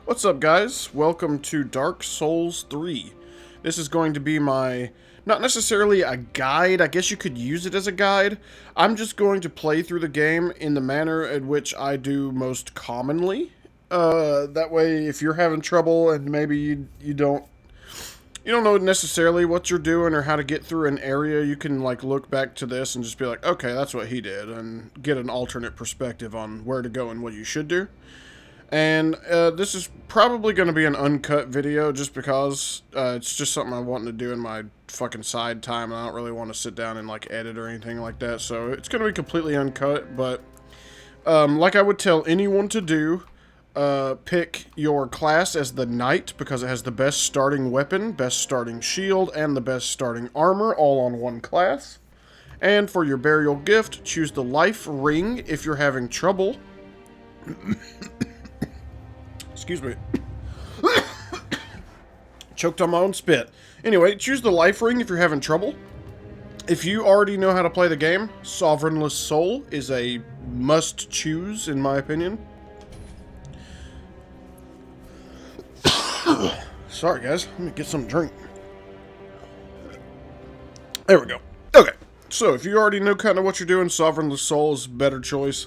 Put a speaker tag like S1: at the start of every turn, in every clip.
S1: What's up, guys? Welcome to Dark Souls 3. This is going to be my, not necessarily a guide, I guess you could use it as a guide. I'm just going to play through the game in the manner in which I do most commonly. That way, if you're having trouble and maybe you don't know necessarily what you're doing or how to get through an area, you can like look back to this and just be like, okay, that's what he did, and get an alternate perspective on where to go and what you should do. And this is probably going to be an uncut video just because it's just something I want to do in my fucking side time, and I don't really want to sit down and like edit or anything like that. So it's going to be completely uncut, but like I would tell anyone to do, pick your class as the knight because it has the best starting weapon, best starting shield, and the best starting armor all on one class. And for your burial gift, choose the life ring if you're having trouble. Excuse me. Choked on my own spit. Anyway, choose the life ring if you're having trouble. If you already know how to play the game, Sovereignless Soul is a must choose, in my opinion. Sorry, guys. Let me get some drink. There we go. Okay. So, if you already know kind of what you're doing, Sovereignless Soul is a better choice.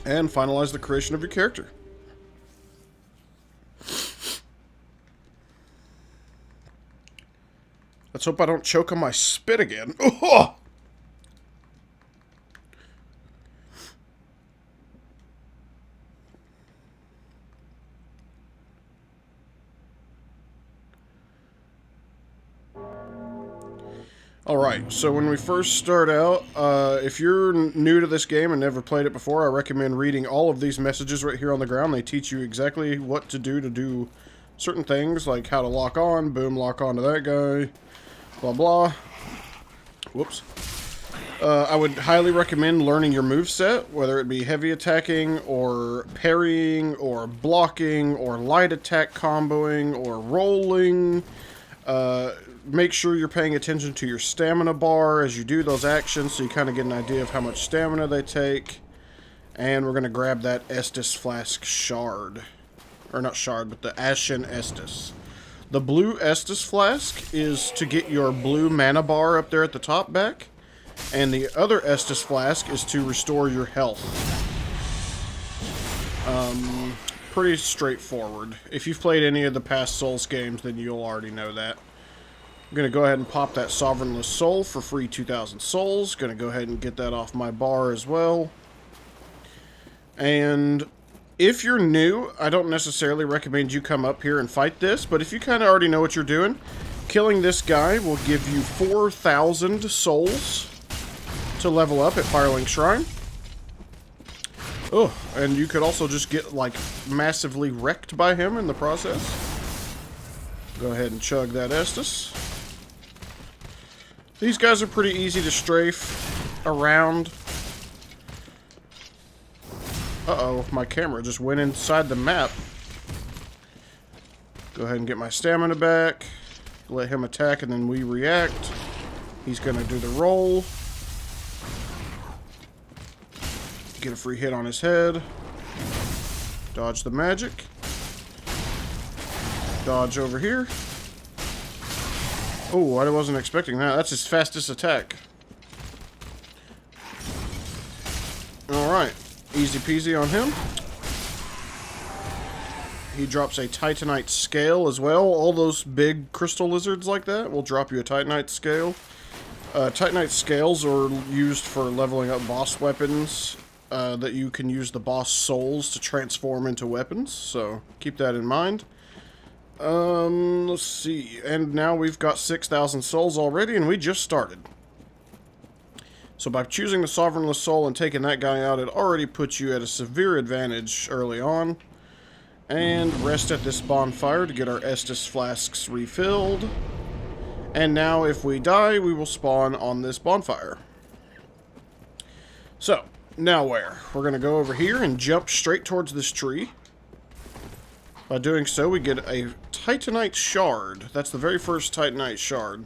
S1: And finalize the creation of your character. Let's hope I don't choke on my spit again. Oh! Alright, so when we first start out, if you're new to this game and never played it before, I recommend reading all of these messages right here on the ground. They teach you exactly what to do certain things, like how to lock on, boom, lock on to that guy, blah blah. Whoops. I would highly recommend learning your moveset, whether it be heavy attacking, or parrying, or blocking, or light attack comboing, or rolling. Make sure you're paying attention to your stamina bar as you do those actions, so you kind of get an idea of how much stamina they take. And we're going to grab that Estus Flask Shard. Or not Shard, but the Ashen Estus. The blue Estus Flask is to get your blue mana bar up there at the top back. And the other Estus Flask is to restore your health. Pretty straightforward. If you've played any of the past Souls games, then you'll already know that. I'm going to go ahead and pop that Sovereignless Soul for free 2,000 souls. Going to go ahead and get that off my bar as well. And if you're new, I don't necessarily recommend you come up here and fight this, but if you kind of already know what you're doing, killing this guy will give you 4,000 souls to level up at Firelink Shrine. Oh, and you could also just get, like, massively wrecked by him in the process. Go ahead and chug that Estus. These guys are pretty easy to strafe around. Uh-oh, my camera just went inside the map. Go ahead and get my stamina back. Let him attack and then we react. He's gonna do the roll. Get a free hit on his head. Dodge the magic. Dodge over here. Oh, I wasn't expecting that. That's his fastest attack. Alright. Easy peasy on him. He drops a Titanite scale as well. All those big crystal lizards like that will drop you a Titanite scale. Titanite scales are used for leveling up boss weapons. That you can use the boss souls to transform into weapons. So, keep that in mind. Let's see. And now we've got 6,000 souls already, and we just started. So by choosing the Sovereignless Soul and taking that guy out, it already puts you at a severe advantage early on. And rest at this bonfire to get our Estus Flasks refilled. And now if we die, we will spawn on this bonfire. So, now where? We're going to go over here and jump straight towards this tree. By doing so, we get a Titanite Shard. That's the very first Titanite Shard.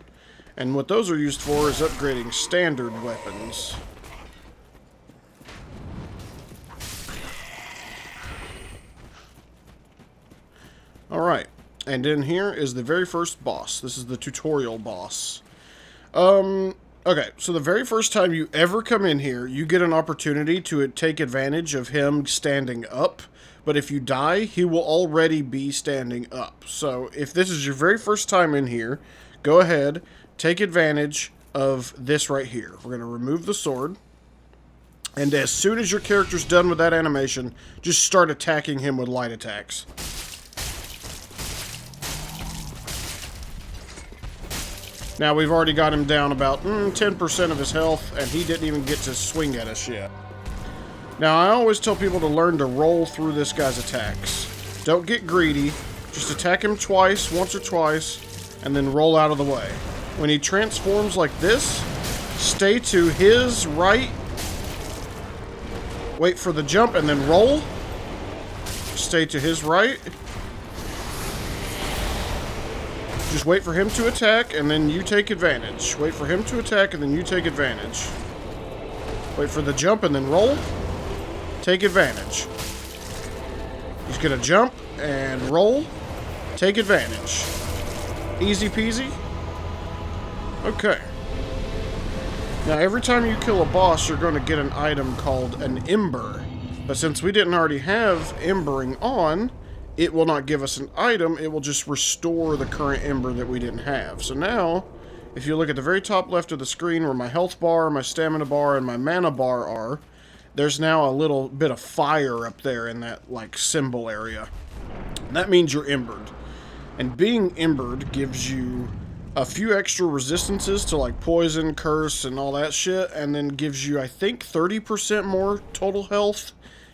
S1: And what those are used for is upgrading standard weapons. Alright, and in here is the very first boss. This is the tutorial boss. Okay, so the very first time you ever come in here, you get an opportunity to take advantage of him standing up. But if you die, he will already be standing up. So if this is your very first time in here, go ahead, take advantage of this right here. We're going to remove the sword. And as soon as your character's done with that animation, just start attacking him with light attacks. Now, we've already got him down about 10% of his health, and he didn't even get to swing at us yet. Now, I always tell people to learn to roll through this guy's attacks. Don't get greedy. Just attack him twice, once or twice, and then roll out of the way. When he transforms like this, stay to his right, wait for the jump, and then roll. Stay to his right. Just wait for him to attack, and then you take advantage. Wait for him to attack, and then you take advantage. Wait for the jump, and then roll. Take advantage. He's gonna jump, and roll. Take advantage. Easy peasy. Okay. Now, every time you kill a boss, you're going to get an item called an Ember. But since we didn't already have Embering on, it will not give us an item, it will just restore the current Ember that we didn't have. So now, if you look at the very top left of the screen where my health bar, my stamina bar, and my mana bar are, there's now a little bit of fire up there in that, like, symbol area. And that means you're embered. And being embered gives you a few extra resistances to, like, poison, curse, and all that shit, and then gives you, I think, 30% more total health.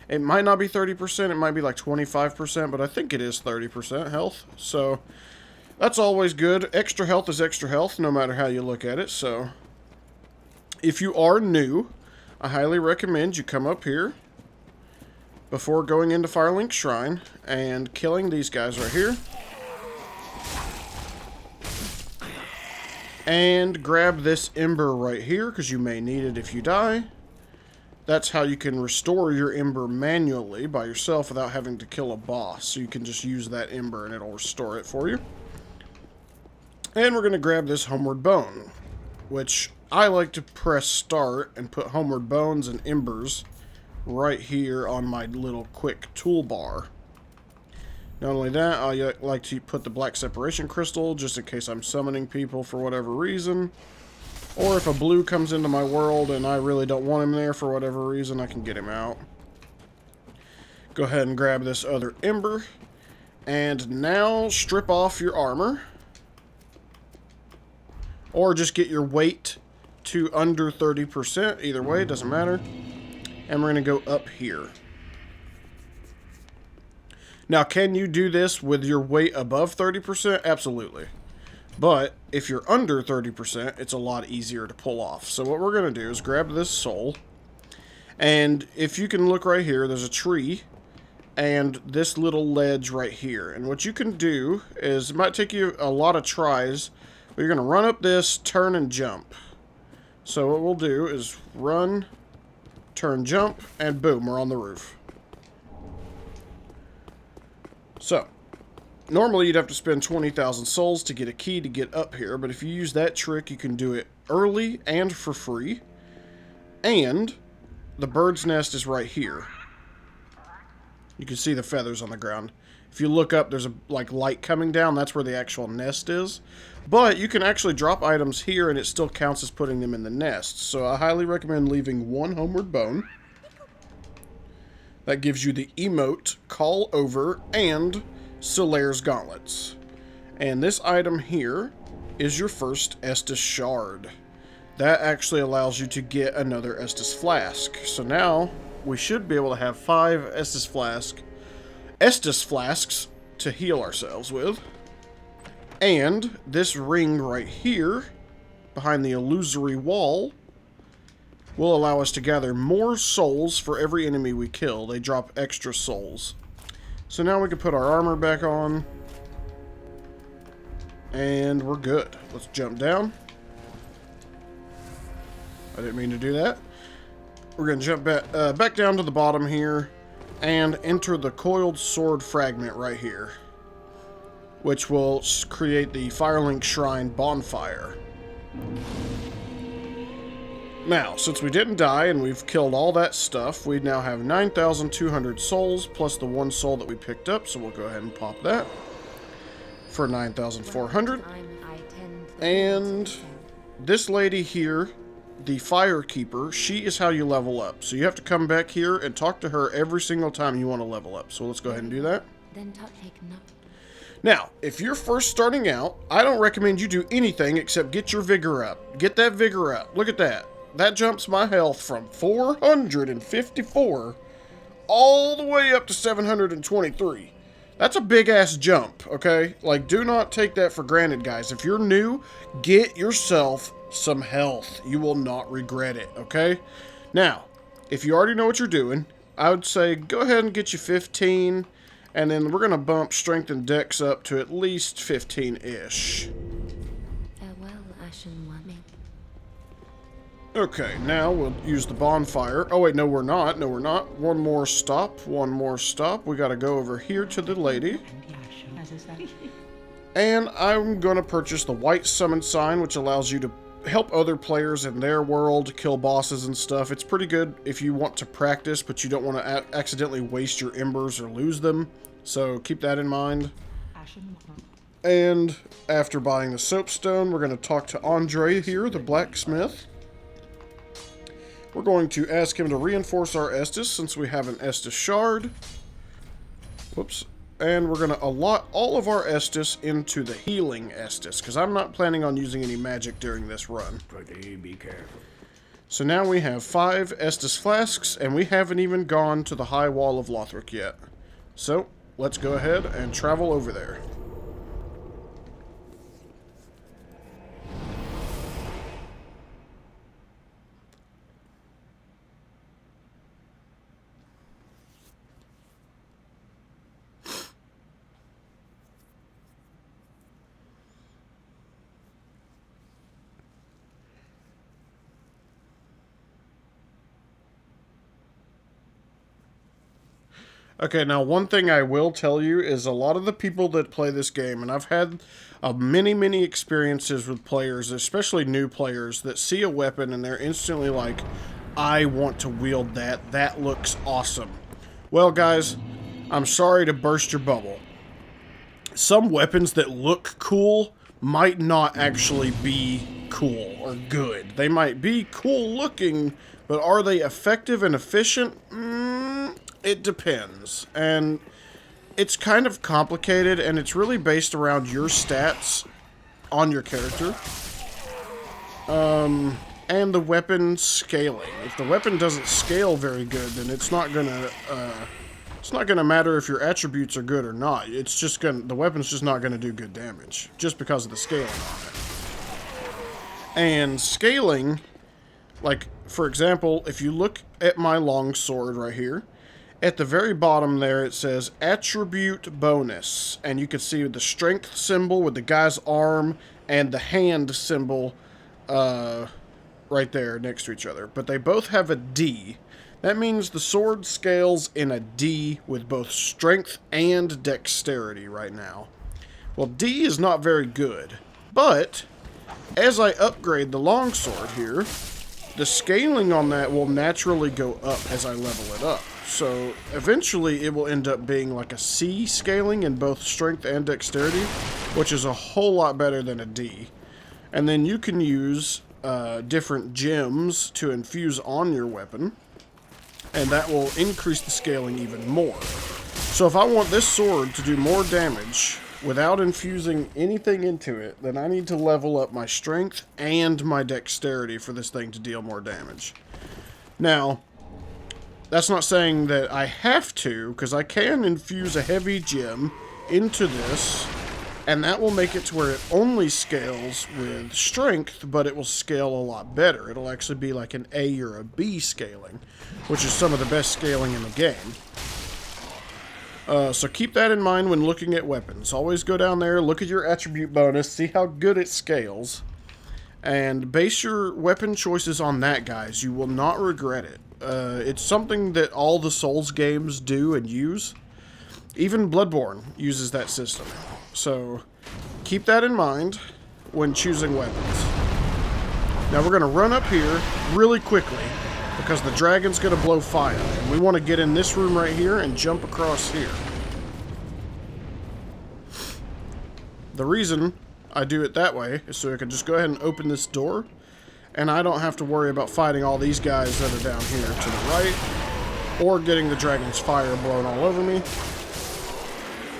S1: It might not be 30%, it might be like 25%, but I think it is 30% health. So, that's always good. Extra health is extra health, no matter how you look at it. So, if you are new, I highly recommend you come up here before going into Firelink Shrine and killing these guys right here. And grab this Ember right here, because you may need it if you die. That's how you can restore your Ember manually by yourself without having to kill a boss. So you can just use that Ember and it'll restore it for you. And we're going to grab this Homeward Bone, which I like to press start and put Homeward Bones and Embers right here on my little quick toolbar. Not only that, I like to put the Black Separation Crystal just in case I'm summoning people for whatever reason. Or if a blue comes into my world and I really don't want him there for whatever reason, I can get him out. Go ahead and grab this other Ember. And now strip off your armor. Or just get your weight to under 30%. Either way, it doesn't matter. And we're going to go up here. Now, can you do this with your weight above 30%? Absolutely. But if you're under 30%, it's a lot easier to pull off. So what we're going to do is grab this soul. And if you can look right here, there's a tree and this little ledge right here. And what you can do is, it might take you a lot of tries, but you're going to run up this, turn, and jump. So what we'll do is run, turn, jump, and boom, we're on the roof. So, normally you'd have to spend 20,000 souls to get a key to get up here, but if you use that trick, you can do it early and for free. And the bird's nest is right here. You can see the feathers on the ground. If you look up, there's a light coming down. That's where the actual nest is. But you can actually drop items here, and it still counts as putting them in the nest. So I highly recommend leaving one Homeward Bone. That gives you the emote, Call Over, and Solaire's Gauntlets. And this item here is your first Estus Shard. That actually allows you to get another Estus Flask. So now, we should be able to have 5 Estus Flasks to heal ourselves with. And this ring right here, behind the illusory wall, will allow us to gather more souls for every enemy we kill. They drop extra souls. So now we can put our armor back on. And we're good. Let's jump down. I didn't mean to do that. We're going to jump back down to the bottom here and enter the coiled sword fragment right here. which will create the Firelink Shrine Bonfire. Now, since we didn't die and we've killed all that stuff, we now have 9,200 souls plus the 1 soul that we picked up, so we'll go ahead and pop that for 9,400. And this lady here, the Firekeeper, she is how you level up. So you have to come back here and talk to her every single time you want to level up. So let's go ahead and do that. Now, if you're first starting out, I don't recommend you do anything except get your vigor up. Get that vigor up. Look at that. That jumps my health from 454 all the way up to 723. That's a big-ass jump, okay? Like, do not take that for granted, guys. If you're new, get yourself some health. You will not regret it, okay? Now, if you already know what you're doing, I would say go ahead and get you 15, and then we're going to bump strength and dex up to at least 15-ish. Okay, now we'll use the bonfire. Oh, wait, no, we're not. No, we're not. One more stop. One more stop. We gotta go over here to the lady. And I'm gonna purchase the white summon sign, which allows you to help other players in their world kill bosses and stuff. It's pretty good if you want to practice, but you don't want to accidentally waste your embers or lose them. So keep that in mind. And after buying the soapstone, we're gonna talk to Andre here, the blacksmith. We're going to ask him to reinforce our Estus since we have an Estus shard. Whoops. And we're going to allot all of our Estus into the healing Estus, because I'm not planning on using any magic during this run.
S2: Be careful.
S1: So now we have 5 Estus flasks, and we haven't even gone to the high wall of Lothric yet. So, let's go ahead and travel over there. Okay, now one thing I will tell you is a lot of the people that play this game, and I've had many experiences with players, especially new players, that see a weapon and they're instantly like, I want to wield that. That looks awesome. Well, guys, I'm sorry to burst your bubble. Some weapons that look cool might not actually be cool or good. They might be cool looking, but are they effective and efficient? It depends, and it's kind of complicated, and it's really based around your stats on your character, and the weapon scaling. If the weapon doesn't scale very good, then it's not gonna matter if your attributes are good or not. It's just the weapon's just not gonna do good damage, just because of the scaling on it. And scaling, like, for example, if you look at my longsword right here, at the very bottom there, it says attribute bonus, and you can see the strength symbol with the guy's arm and the hand symbol right there next to each other. But they both have a D. That means the sword scales in a D with both strength and dexterity right now. Well, D is not very good, but as I upgrade the longsword here, the scaling on that will naturally go up as I level it up. So eventually it will end up being like a C scaling in both strength and dexterity, which is a whole lot better than a D. And then you can use different gems to infuse on your weapon, and that will increase the scaling even more. So if I want this sword to do more damage without infusing anything into it, then I need to level up my strength and my dexterity for this thing to deal more damage. Now, that's not saying that I have to, because I can infuse a heavy gem into this, and that will make it to where it only scales with strength, but it will scale a lot better. It'll actually be like an A or a B scaling, which is some of the best scaling in the game. So keep that in mind when looking at weapons. Always go down there, look at your attribute bonus, see how good it scales, and base your weapon choices on that, guys. You will not regret it. It's something that all the Souls games do and use, Even Bloodborne uses that system. So keep that in mind when choosing weapons. Now we're going to run up here really quickly because the dragon's going to blow fire. And we want to get in this room right here and jump across here. The reason I do it that way is so I can just go ahead and open this door, and I don't have to worry about fighting all these guys that are down here to the right, or getting the dragon's fire blown all over me.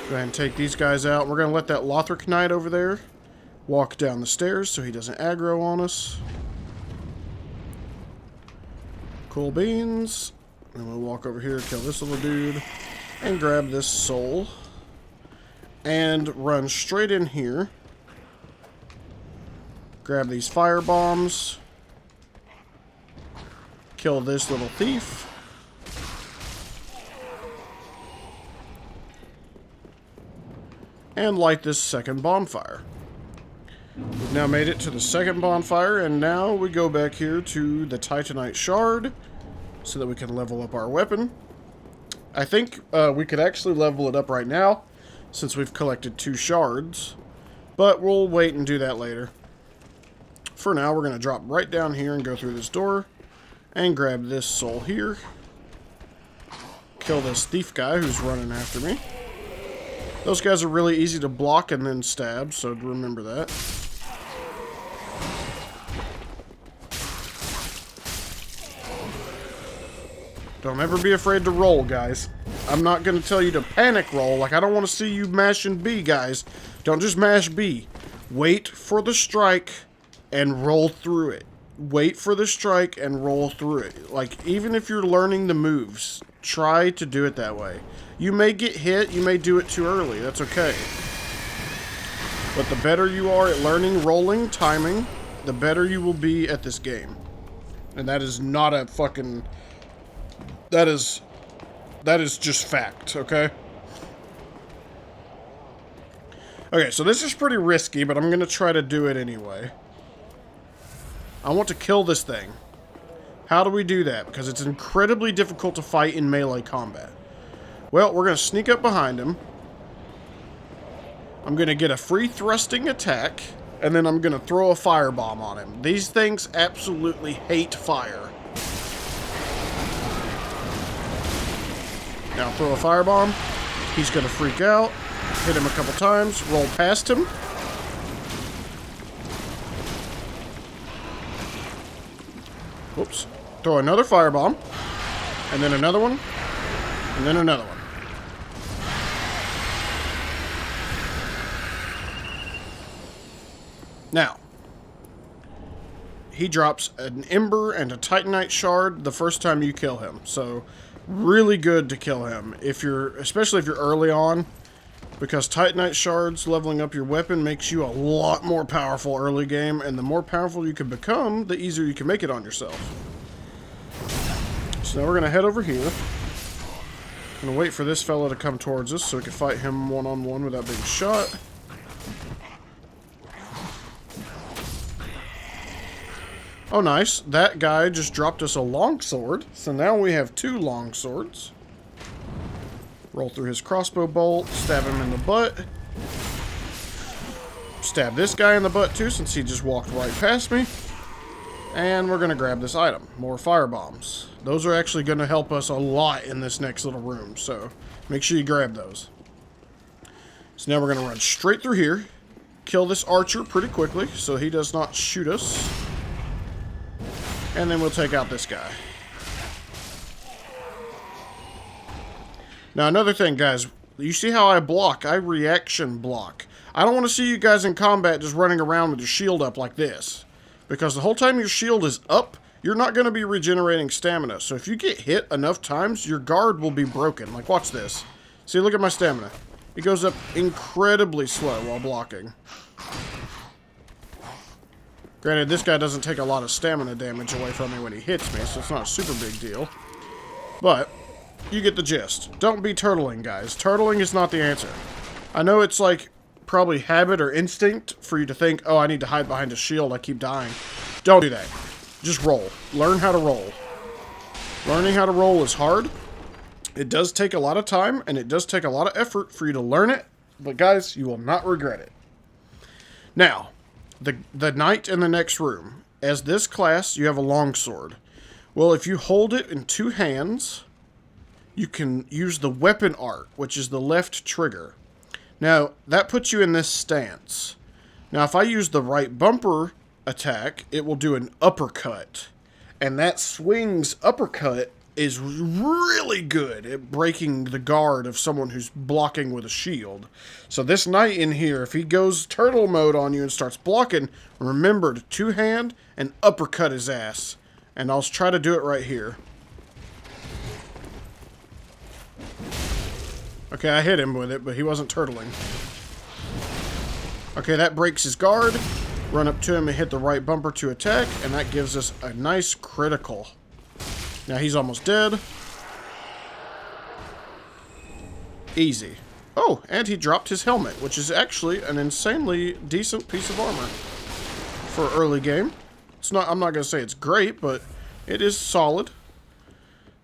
S1: Go ahead and take these guys out. We're going to let that Lothric Knight over there walk down the stairs so he doesn't aggro on us. Cool beans. And we'll walk over here, kill this little dude, and grab this soul. And run straight in here. Grab these fire bombs. Kill this little thief. And light this second bonfire. We've now made it to the second bonfire, and now we go back here to the Titanite shard so that we can level up our weapon. I think we could actually level it up right now, since we've collected 2 shards, but we'll wait and do that later. For now, we're going to drop right down here and go through this door, and grab this soul here. Kill this thief guy who's running after me. Those guys are really easy to block and then stab, so remember that. Don't ever be afraid to roll, guys. I'm not going to tell you to panic roll. Like, I don't want to see you mashing B, guys. Don't just mash B. Wait for the strike and roll through it. Wait for the strike and roll through it. Like, even if you're learning the moves, try to do it that way. You may get hit. You may do it too early. That's okay. But the better you are at learning rolling, timing, the better you will be at this game. And that is not a fucking... That is just fact, okay? Okay, so this is pretty risky, but I'm going to try to do it anyway. I want to kill this thing. How do we do that? Because it's incredibly difficult to fight in melee combat. Well, we're going to sneak up behind him. I'm going to get a free thrusting attack, and then I'm going to throw a firebomb on him. These things absolutely hate fire. Now throw a firebomb. He's going to freak out. Hit him a couple times. Roll past him. Whoops. Throw another firebomb. And then another one. And then another one. Now. He drops an Ember and a Titanite shard the first time you kill him. So... really good to kill him, especially if you're early on, because Titanite shards leveling up your weapon makes you a lot more powerful early game, and the more powerful you can become, the easier you can make it on yourself. So now we're going to head over here. I'm going to wait for this fella to come towards us so we can fight him one-on-one without being shot. Oh, nice. That guy just dropped us a longsword. So now we have 2 longswords. Roll through his crossbow bolt. Stab him in the butt. Stab this guy in the butt, too, since he just walked right past me. And we're going to grab this item. More firebombs. Those are actually going to help us a lot in this next little room. So make sure you grab those. So now we're going to run straight through here. Kill this archer pretty quickly so he does not shoot us. And then we'll take out this guy. Now, another thing, guys. You see how I block? I reaction block. I don't want to see you guys in combat just running around with your shield up like this. Because the whole time your shield is up, you're not going to be regenerating stamina. So if you get hit enough times, your guard will be broken. Like, watch this. See, look at my stamina. It goes up incredibly slow while blocking. Granted, this guy doesn't take a lot of stamina damage away from me when he hits me, so it's not a super big deal. But, you get the gist. Don't be turtling, guys. Turtling is not the answer. I know it's like, probably habit or instinct for you to think, oh, I need to hide behind a shield, I keep dying. Don't do that. Just roll. Learn how to roll. Learning how to roll is hard, It does take a lot of time, and it does take a lot of effort for you to learn it, but guys, you will not regret it. Now, the knight in the next room. As this class, you have a longsword. Well, if you hold it in two hands, you can use the weapon art, which is the left trigger. Now, that puts you in this stance. Now, if I use the right bumper attack, it will do an uppercut. And that swing's uppercut is really good at breaking the guard of someone who's blocking with a shield. So this knight in here, if he goes turtle mode on you and starts blocking, remember to two-hand and uppercut his ass. And I'll try to do it right here. Okay, I hit him with it, but he wasn't turtling. Okay, that breaks his guard. Run up to him and hit the right bumper to attack, and that gives us a nice critical. Now he's almost dead. Easy. Oh, and he dropped his helmet, which is actually an insanely decent piece of armor for early game. It's not. I'm not going to say it's great, but it is solid.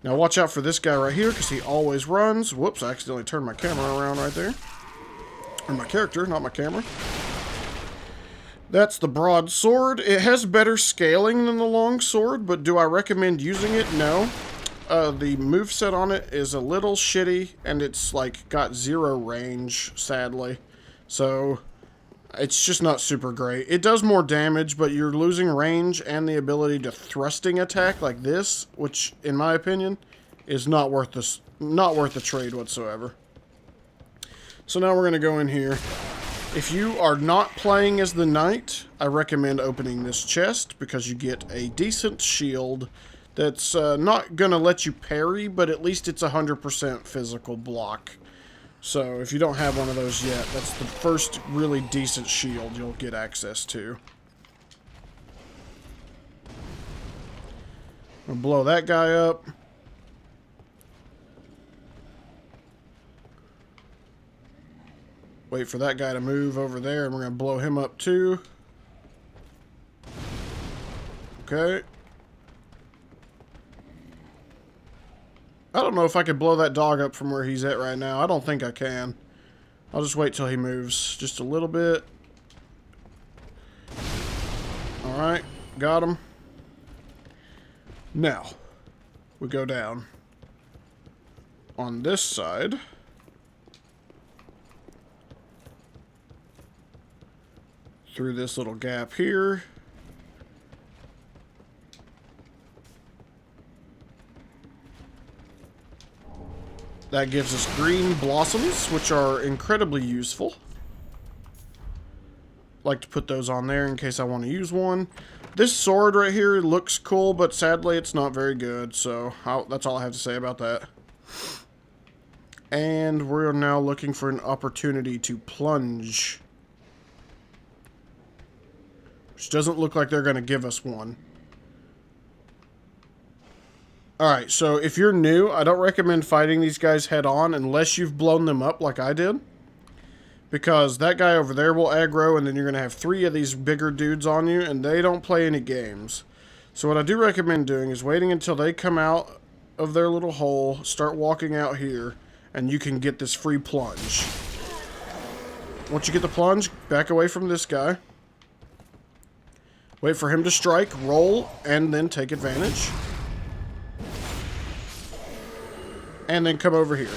S1: Now watch out for this guy right here, because he always runs. Whoops, I accidentally turned my camera around right there. Or my character, not my camera. That's the broadsword. It has better scaling than the long sword, but do I recommend using it? No. The moveset on it is a little shitty, and it's like got zero range, sadly. So it's just not super great. It does more damage, but you're losing range and the ability to thrusting attack like this, which, in my opinion, is not worth the trade whatsoever. So now we're gonna go in here. If you are not playing as the knight, I recommend opening this chest because you get a decent shield that's not going to let you parry, but at least it's 100% physical block. So if you don't have one of those yet, that's the first really decent shield you'll get access to. I'll blow that guy up. Wait for that guy to move over there, and we're going to blow him up too. Okay. I don't know if I could blow that dog up from where he's at right now. I don't think I can. I'll just wait till he moves just a little bit. Alright, got him. Now, we go down. On this side... through this little gap here. That gives us green blossoms, which are incredibly useful. Like to put those on there in case I want to use one. This sword right here looks cool, but sadly it's not very good, so that's all I have to say about that. And we're now looking for an opportunity to plunge. Which doesn't look like they're going to give us one. Alright, so if you're new, I don't recommend fighting these guys head on unless you've blown them up like I did. Because that guy over there will aggro, and then you're going to have 3 of these bigger dudes on you, and they don't play any games. So what I do recommend doing is waiting until they come out of their little hole, start walking out here, and you can get this free plunge. Once you get the plunge, back away from this guy. Wait for him to strike, roll, and then take advantage. And then come over here.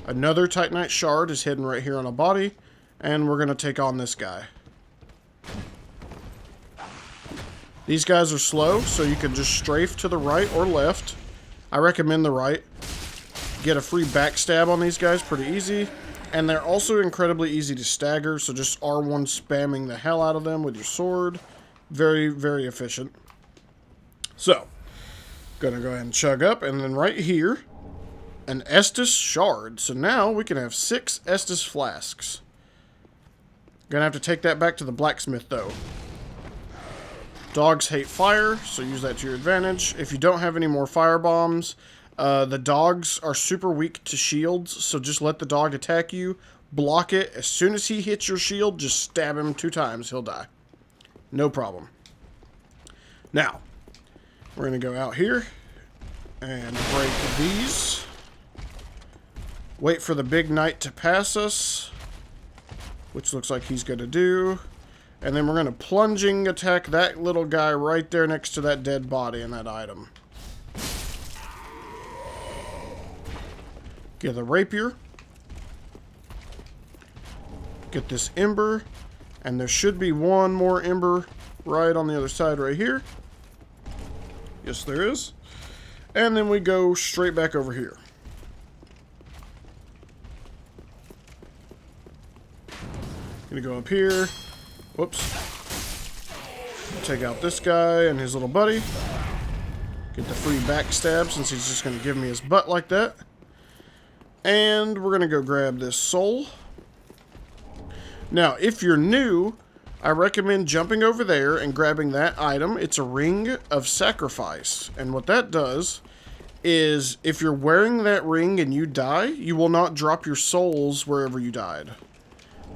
S1: Another Titanite shard is hidden right here on a body, and we're going to take on this guy. These guys are slow, so you can just strafe to the right or left. I recommend the right. Get a free backstab on these guys pretty easy. And they're also incredibly easy to stagger, so just R1 spamming the hell out of them with your sword. Very, very efficient. So, gonna go ahead and chug up, and then right here, an Estus shard. So now we can have 6 Estus flasks. Gonna have to take that back to the blacksmith, though. Dogs hate fire, so use that to your advantage. If you don't have any more fire bombs... the dogs are super weak to shields, so just let the dog attack you, block it. As soon as he hits your shield, just stab him 2 times, he'll die. No problem. Now, we're going to go out here And break these. Wait for the big knight to pass us, which looks like he's going to do. And then we're going to plunging attack that little guy right there next to that dead body and that item. Get the rapier. Get this ember. And there should be one more ember right on the other side right here. Yes, there is. And then we go straight back over here. Gonna go up here. Whoops. Take out this guy and his little buddy. Get the free backstab since he's just gonna give me his butt like that. And we're gonna go grab this soul. Now, if you're new, I recommend jumping over there and grabbing that item. It's a ring of sacrifice. And what that does is if you're wearing that ring and you die, you will not drop your souls wherever you died.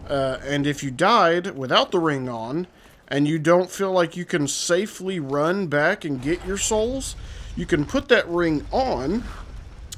S1: And if you died without the ring on and you don't feel like you can safely run back and get your souls, you can put that ring on,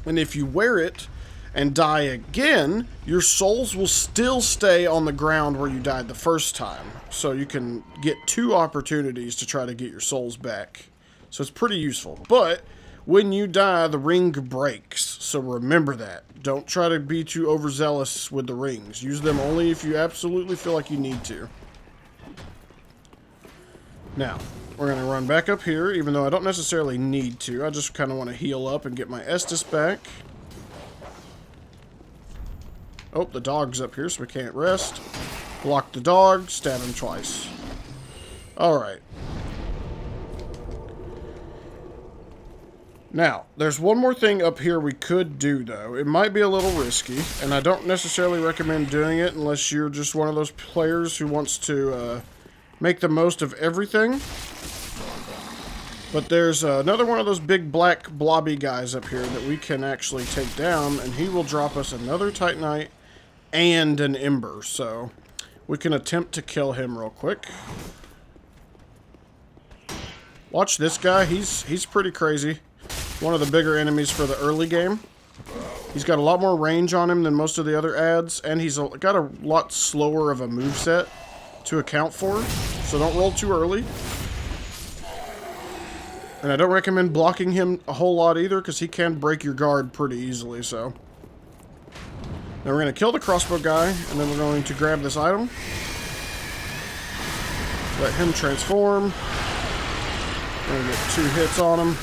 S1: and if you wear it and die again, your souls will still stay on the ground where you died the first time. So you can get 2 opportunities to try to get your souls back. So it's pretty useful. But when you die, the ring breaks. So remember that. Don't try to be too overzealous with the rings. Use them only if you absolutely feel like you need to. Now, we're going to run back up here, even though I don't necessarily need to. I just kind of want to heal up and get my Estus back. Oh, the dog's up here, so we can't rest. Block the dog, stab him twice. Alright. Now, there's one more thing up here we could do, though. It might be a little risky, and I don't necessarily recommend doing it unless you're just one of those players who wants to make the most of everything. But there's another one of those big black blobby guys up here that we can actually take down, and he will drop us another Titanite and an Ember. So we can attempt to kill him real quick. Watch this guy. He's pretty crazy. One of the bigger enemies for the early game. He's got a lot more range on him than most of the other ads, and he's got a lot slower of a moveset to account for. So don't roll too early. And I don't recommend blocking him a whole lot either, because he can break your guard pretty easily, so. Now we're going to kill the crossbow guy, and then we're going to grab this item. Let him transform. We're going to get 2 hits on him.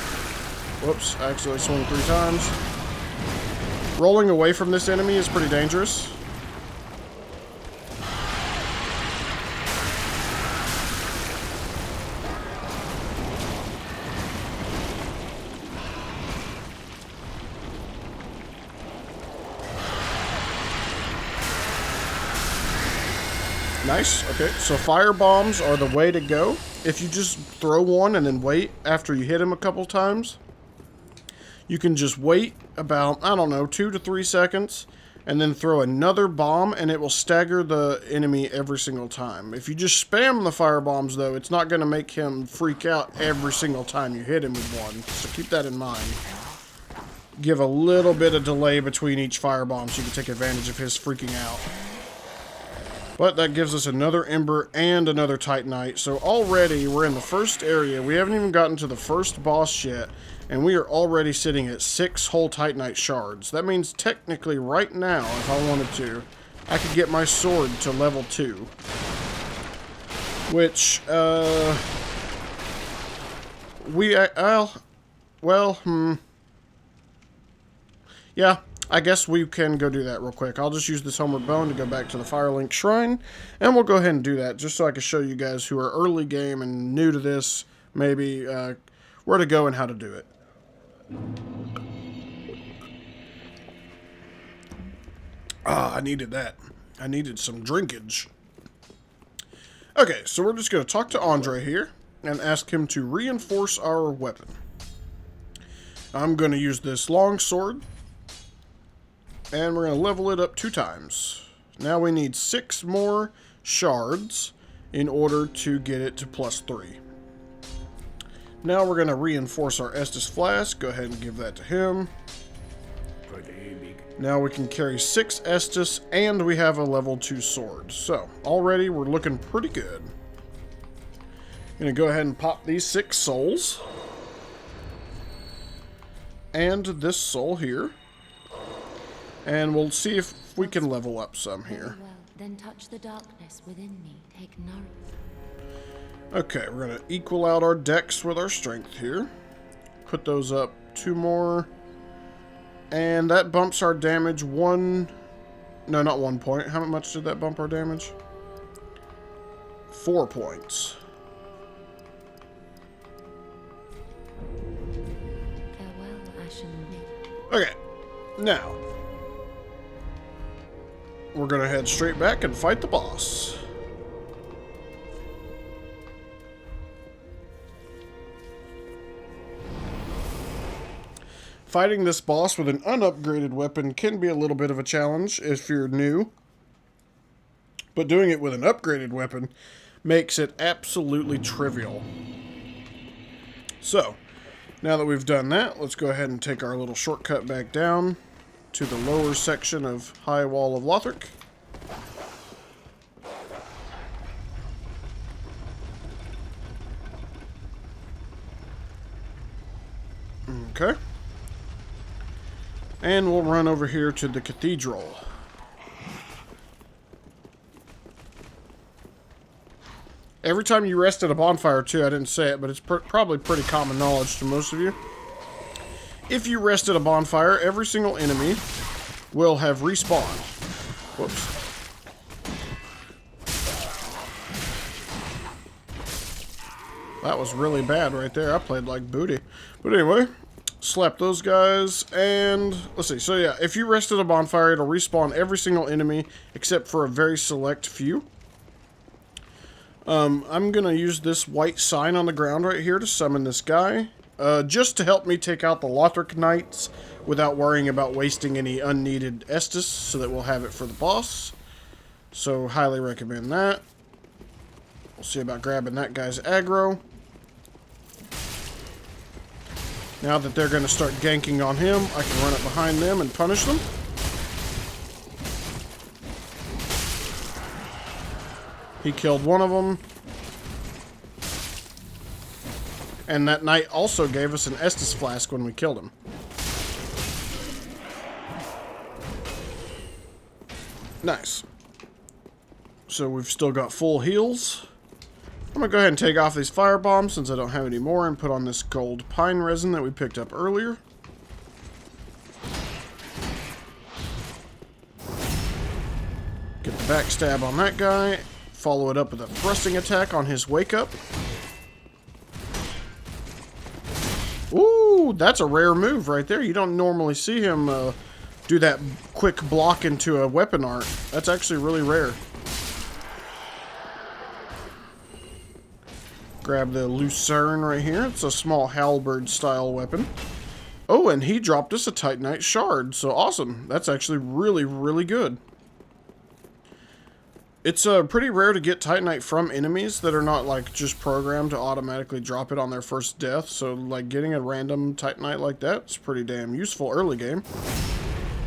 S1: Whoops, I accidentally swung 3 times. Rolling away from this enemy is pretty dangerous. Nice. Okay, so fire bombs are the way to go. If you just throw one and then wait after you hit him a couple times, you can just wait about, I don't know, 2 to 3 seconds, and then throw another bomb, and it will stagger the enemy every single time. If you just spam the fire bombs, though, it's not going to make him freak out every single time you hit him with one. So keep that in mind. Give a little bit of delay between each firebomb so you can take advantage of his freaking out. But that gives us another Ember and another Titanite. So already we're in the first area. We haven't even gotten to the first boss yet. And we are already sitting at 6 whole Titanite shards. That means technically right now, if I wanted to, I could get my sword to level 2. Which, yeah, I guess we can go do that real quick. I'll just use this Homeward Bone to go back to the Firelink Shrine, and we'll go ahead and do that, just so I can show you guys who are early game and new to this, maybe, where to go and how to do it. Ah, I needed that. I needed some drinkage. Okay, so we're just going to talk to Andre here, and ask him to reinforce our weapon. I'm going to use this long sword. And we're going to level it up 2 times. Now we need 6 more shards in order to get it to +3. Now we're going to reinforce our Estus Flask. Go ahead and give that to him. Now we can carry 6 Estus, and we have a level 2 sword. So, already we're looking pretty good. Gonna go ahead and pop these 6 souls. And this soul here. And we'll see if we can level up some here.
S2: Well, then touch the darkness within me. Take nourishment.
S1: Okay, we're gonna equal out our dex with our strength here. Put those up 2 more. And that bumps our damage 1... No, not 1 point. How much did that bump our damage? 4 points.
S2: Farewell, Ashen Nick.
S1: Okay, now we're gonna head straight back and fight the boss. Fighting this boss with an unupgraded weapon can be a little bit of a challenge if you're new, but doing it with an upgraded weapon makes it absolutely trivial. So, now that we've done that, let's go ahead and take our little shortcut back down to the lower section of High Wall of Lothric. Okay. And we'll run over here to the Cathedral. Every time you rest at a bonfire, too, I didn't say it, but it's probably pretty common knowledge to most of you. If you rest at a bonfire, every single enemy will have respawned. Whoops. That was really bad right there. I played like booty. But anyway, slap those guys, and let's see. So yeah, if you rest at a bonfire, it'll respawn every single enemy except for a very select few. I'm gonna use this white sign on the ground right here to summon this guy, just to help me take out the Lothric Knights without worrying about wasting any unneeded Estus, so that we'll have it for the boss. So highly recommend that. We'll see about grabbing that guy's aggro. Now that they're going to start ganking on him, I can run up behind them and punish them. He killed one of them. And that knight also gave us an Estus Flask when we killed him. Nice. So we've still got full heals. I'm going to go ahead and take off these fire bombs since I don't have any more and put on this gold pine resin that we picked up earlier. Get the backstab on that guy. Follow it up with a thrusting attack on his wake up. Ooh, that's a rare move right there. You don't normally see him do that quick block into a weapon art. That's actually really rare. Grab the Lucerne right here. It's a small halberd style weapon. Oh, and he dropped us a Titanite shard. So awesome. That's actually really, really good. It's pretty rare to get Titanite from enemies that are not like just programmed to automatically drop it on their first death. So like getting a random Titanite like that is pretty damn useful early game.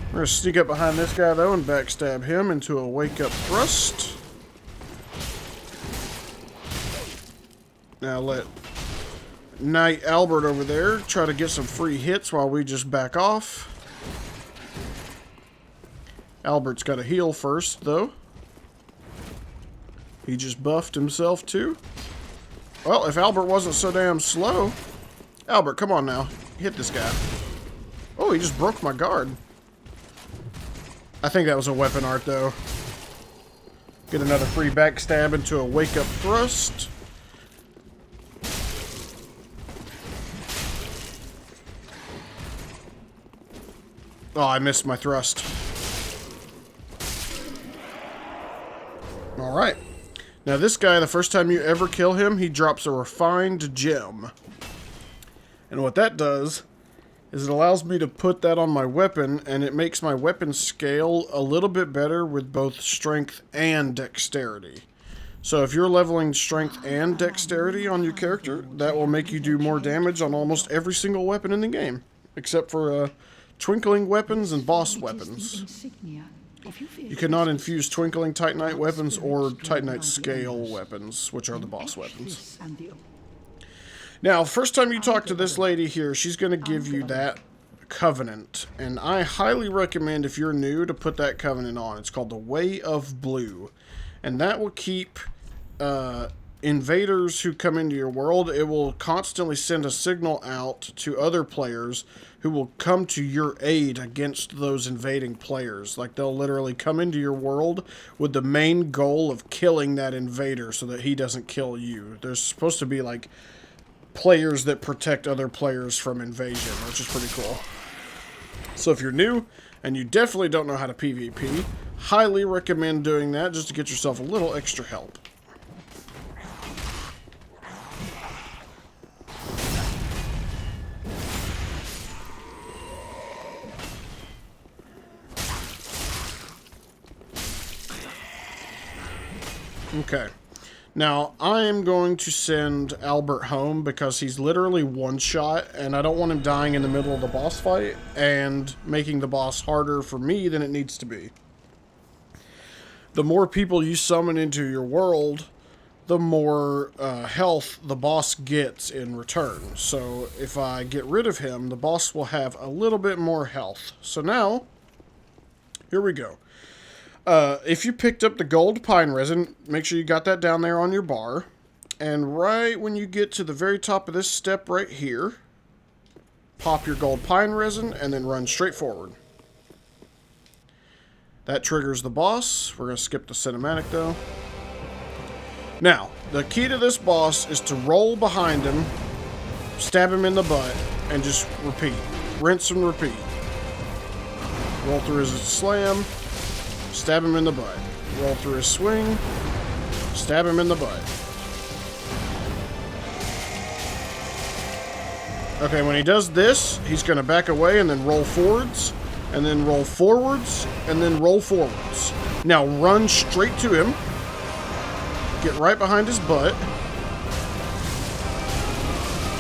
S1: We're going to sneak up behind this guy though and backstab him into a wake up thrust. Now let Knight Albert over there try to get some free hits while we just back off. Albert's got to heal first, though. He just buffed himself, too. Well, if Albert wasn't so damn slow... Albert, come on now. Hit this guy. Oh, he just broke my guard. I think that was a weapon art, though. Get another free backstab into a wake-up thrust. Oh, I missed my thrust. Alright. Now this guy, the first time you ever kill him, he drops a refined gem. And what that does is it allows me to put that on my weapon, and it makes my weapon scale a little bit better with both strength and dexterity. So if you're leveling strength and dexterity on your character, that will make you do more damage on almost every single weapon in the game, except for twinkling weapons and boss weapons. You cannot infuse twinkling Titanite weapons or Titanite scale weapons, which are the boss weapons. Now, first time you talk to this lady here, she's going to give you that covenant, and I highly recommend, if you're new, to put that covenant on. It's called the Way of Blue, and that will keep invaders who come into your world. It will constantly send a signal out to other players who will come to your aid against those invading players. Like, they'll literally come into your world with the main goal of killing that invader so that he doesn't kill you. There's supposed to be, like, players that protect other players from invasion, which is pretty cool. So if you're new and you definitely don't know how to PvP, highly recommend doing that just to get yourself a little extra help. Okay. Now, I am going to send Albert home because he's literally one shot, and I don't want him dying in the middle of the boss fight and making the boss harder for me than it needs to be. The more people you summon into your world, the more health the boss gets in return. So if I get rid of him, the boss will have a little bit more health. So now, here we go. If you picked up the gold pine resin, make sure you got that down there on your bar. And right when you get to the very top of this step right here, pop your gold pine resin and then run straight forward. That triggers the boss. We're going to skip the cinematic though. Now, the key to this boss is to roll behind him, stab him in the butt, and just repeat. Rinse and repeat. Roll through his slam. Stab him in the butt. Roll through his swing. Stab him in the butt. Okay, when he does this, he's going to back away and then roll forwards. And then roll forwards. And then roll forwards. Now run straight to him. Get right behind his butt.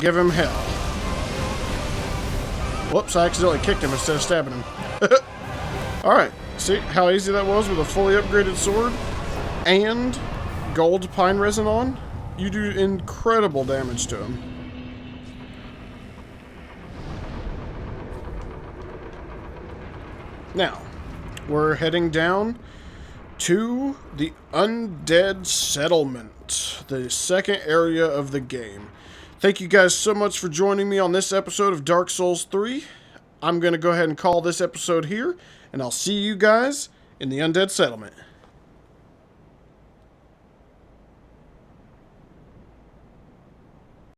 S1: Give him hell. Whoops, I accidentally kicked him instead of stabbing him. Alright. See how easy that was with a fully upgraded sword and gold pine resin on? You do incredible damage to him. Now, we're heading down to the Undead Settlement, the second area of the game. Thank you guys so much for joining me on this episode of Dark Souls 3. I'm going to go ahead and call this episode here, and I'll see you guys in the Undead Settlement.